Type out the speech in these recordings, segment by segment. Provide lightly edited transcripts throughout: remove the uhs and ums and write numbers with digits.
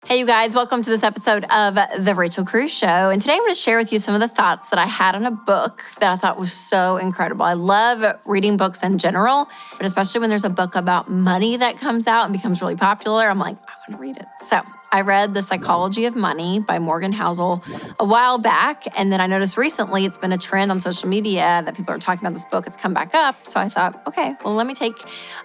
Hey, you guys, welcome to this episode of The Rachel Cruze Show. And today I'm going to share with you some of the thoughts that I had on a book that I thought was so incredible. I love reading books in general, but especially when there's a book about money that comes out and becomes really popular, I'm like, I want to read it. So I read The Psychology of Money by Morgan Housel a while back. And then I noticed recently it's been a trend on social media that people are talking about this book. It's come back up. So I thought, okay, well, let me take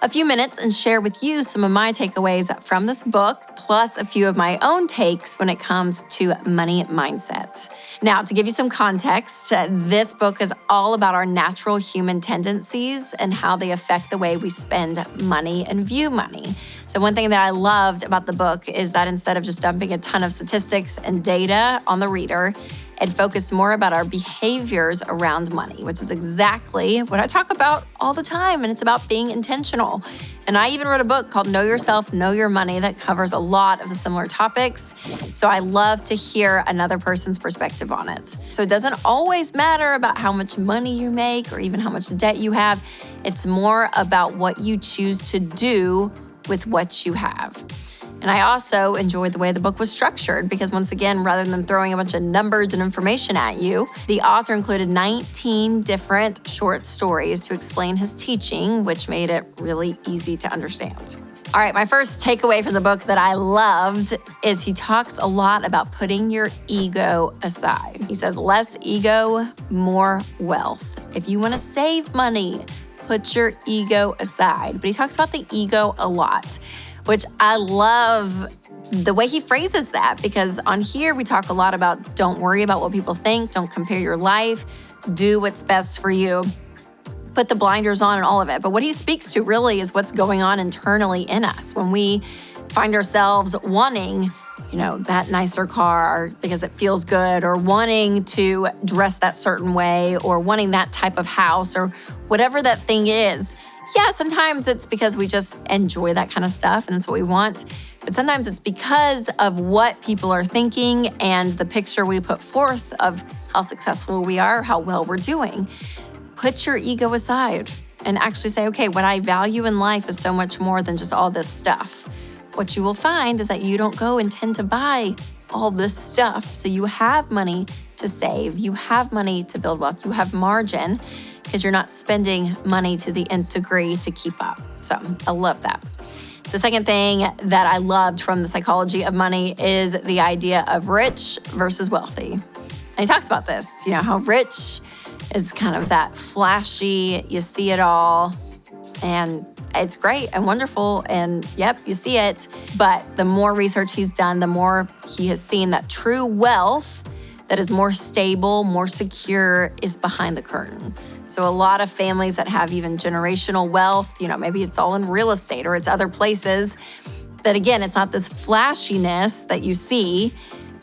a few minutes and share with you some of my takeaways from this book, plus a few of my own takes when it comes to money mindset. Now, to give you some context, this book is all about our natural human tendencies and how they affect the way we spend money and view money. So one thing that I loved about the book is that instead of just dumping a ton of statistics and data on the reader, it focused more about our behaviors around money, which is exactly what I talk about all the time. And it's about being intentional. And I even wrote a book called Know Yourself, Know Your Money that covers a lot of the similar topics. So I love to hear another person's perspective on it. So it doesn't always matter about how much money you make or even how much debt you have. It's more about what you choose to do with what you have. And I also enjoyed the way the book was structured because once again, rather than throwing a bunch of numbers and information at you, the author included 19 different short stories to explain his teaching, which made it really easy to understand. All right, my first takeaway from the book that I loved is he talks a lot about putting your ego aside. He says, less ego, more wealth. If you want to save money, put your ego aside. But he talks about the ego a lot, which I love the way he phrases that, because on here we talk a lot about don't worry about what people think, don't compare your life, do what's best for you, put the blinders on and all of it. But what he speaks to really is what's going on internally in us when we find ourselves wanting, that nicer car because it feels good, or wanting to dress that certain way, or wanting that type of house, or whatever that thing is. Yeah, sometimes it's because we just enjoy that kind of stuff and that's what we want. But sometimes it's because of what people are thinking and the picture we put forth of how successful we are, how well we're doing. Put your ego aside and actually say, okay, what I value in life is so much more than just all this stuff. What you will find is that you don't go and tend to buy all this stuff. So you have money to save, you have money to build wealth, you have margin, because you're not spending money to the nth degree to keep up. So I love that. The second thing that I loved from The Psychology of Money is the idea of rich versus wealthy. And he talks about this, how rich is kind of that flashy, you see it all, and it's great and wonderful, and yep, you see it. But the more research he's done, the more he has seen that true wealth that is more stable, more secure is behind the curtain. So a lot of families that have even generational wealth, maybe it's all in real estate or it's other places that, again, it's not this flashiness that you see,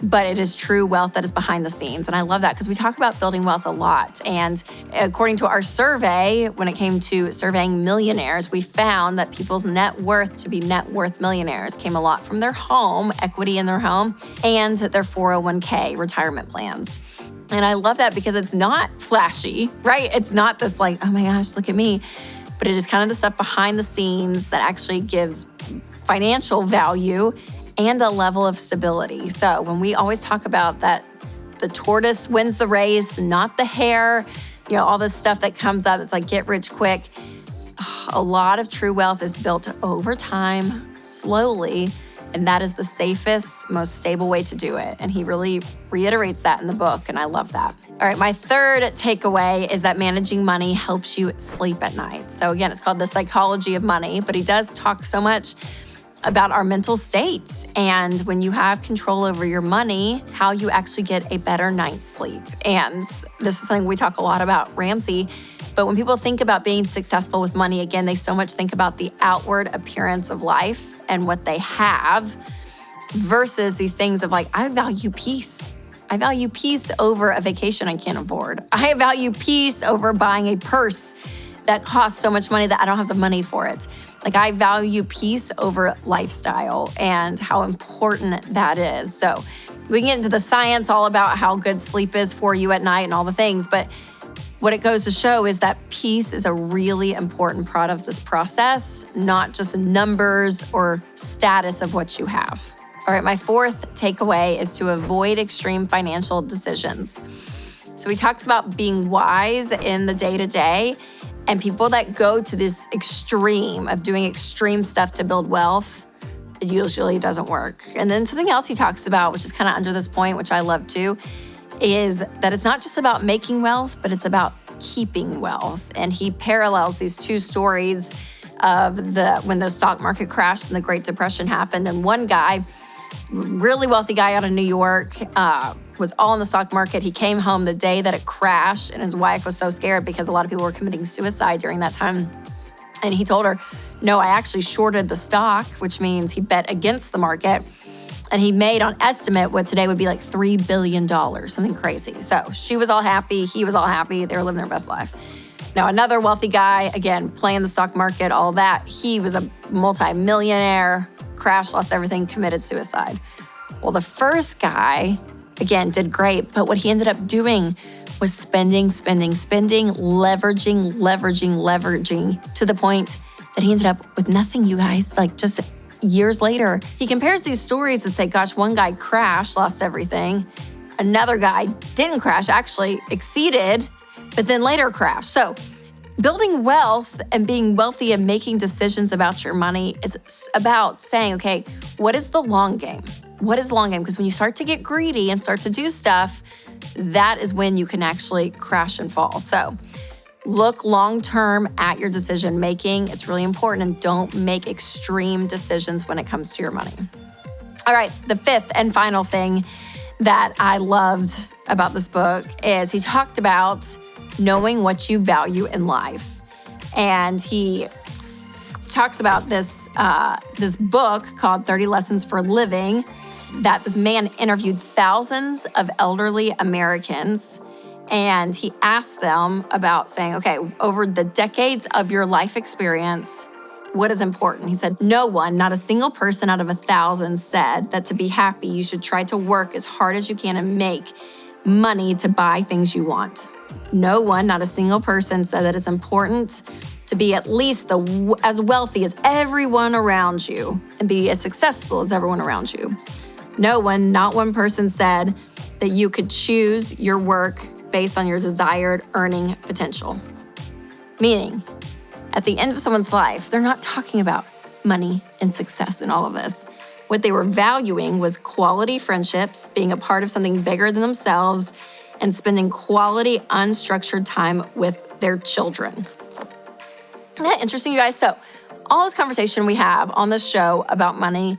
but it is true wealth that is behind the scenes. And I love that because we talk about building wealth a lot. And according to our survey, when it came to surveying millionaires, we found that people's net worth to be net worth millionaires came a lot from their home, equity in their home, and their 401k retirement plans. And I love that because it's not flashy, right? It's not this like, oh my gosh, look at me. But it is kind of the stuff behind the scenes that actually gives financial value and a level of stability. So when we always talk about that, the tortoise wins the race, not the hare, all this stuff that comes up, it's like get rich quick. A lot of true wealth is built over time, slowly, and that is the safest, most stable way to do it. And he really reiterates that in the book, and I love that. All right, my third takeaway is that managing money helps you sleep at night. So again, it's called The Psychology of Money, but he does talk so much about our mental states and when you have control over your money, how you actually get a better night's sleep. And this is something we talk a lot about, Ramsey. But when people think about being successful with money, again, they so much think about the outward appearance of life and what they have versus these things of like, I value peace. I value peace over a vacation I can't afford. I value peace over buying a purse that costs so much money that I don't have the money for it. Like I value peace over lifestyle and how important that is. So we can get into the science all about how good sleep is for you at night and all the things, but what it goes to show is that peace is a really important part of this process, not just the numbers or status of what you have. All right, my fourth takeaway is to avoid extreme financial decisions. So he talks about being wise in the day-to-day, and people that go to this extreme of doing extreme stuff to build wealth, it usually doesn't work. And then something else he talks about, which is kind of under this point, which I love too, is that it's not just about making wealth, but it's about keeping wealth. And he parallels these two stories of when the stock market crashed and the Great Depression happened. And one guy, really wealthy guy out of New York, was all in the stock market. He came home the day that it crashed, and his wife was so scared because a lot of people were committing suicide during that time. And he told her, no, I actually shorted the stock, which means he bet against the market. And he made, on estimate, what today would be like $3 billion, something crazy. So she was all happy. He was all happy. They were living their best life. Now, another wealthy guy, again, playing the stock market, all that. He was a multi-millionaire, crashed, lost everything, committed suicide. Well, the first guy, again, did great. But what he ended up doing was spending, leveraging to the point that he ended up with nothing, you guys. Like, just years later, he compares these stories to say, gosh, one guy crashed, lost everything. Another guy didn't crash, actually exceeded, but then later crashed. So building wealth and being wealthy and making decisions about your money is about saying, okay, what is the long game? What is the long game? Because when you start to get greedy and start to do stuff, that is when you can actually crash and fall. So look long-term at your decision making. It's really important, and don't make extreme decisions when it comes to your money. All right, the fifth and final thing that I loved about this book is he talked about knowing what you value in life. And he talks about this book called 30 Lessons for Living, that this man interviewed thousands of elderly Americans. And he asked them about saying, okay, over the decades of your life experience, what is important? He said, no one, not a single person out of 1,000 said that to be happy, you should try to work as hard as you can and make money to buy things you want. No one, not a single person, said that it's important to be at least as wealthy as everyone around you and be as successful as everyone around you. No one, not one person, said that you could choose your work based on your desired earning potential. Meaning, at the end of someone's life, they're not talking about money and success and all of this. What they were valuing was quality friendships, being a part of something bigger than themselves, and spending quality, unstructured time with their children. Isn't that interesting, you guys? So all this conversation we have on this show about money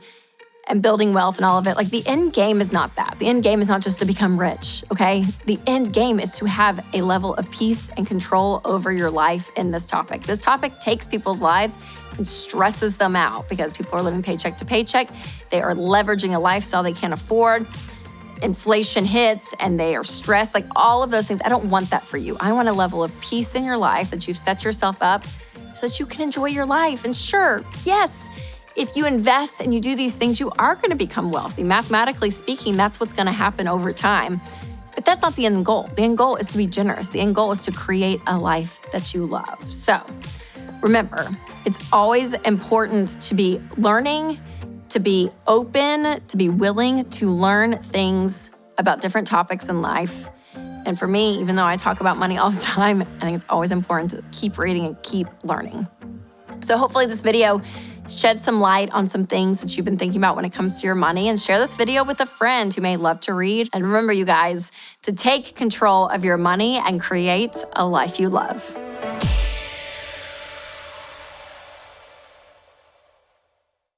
and building wealth and all of it, like, the end game is not that. The end game is not just to become rich, okay? The end game is to have a level of peace and control over your life in this topic. This topic takes people's lives and stresses them out because people are living paycheck to paycheck. They are leveraging a lifestyle they can't afford. Inflation hits and they are stressed, like all of those things. I don't want that for you. I want a level of peace in your life that you've set yourself up so that you can enjoy your life. And sure, yes, if you invest and you do these things, you are going to become wealthy. Mathematically speaking, that's what's going to happen over time. But that's not the end goal. The end goal is to be generous. The end goal is to create a life that you love. So remember, it's always important to be learning, to be open, to be willing to learn things about different topics in life. And for me, even though I talk about money all the time, I think it's always important to keep reading and keep learning. So hopefully this video shed some light on some things that you've been thinking about when it comes to your money, and share this video with a friend who may love to read. And remember, you guys, to take control of your money and create a life you love.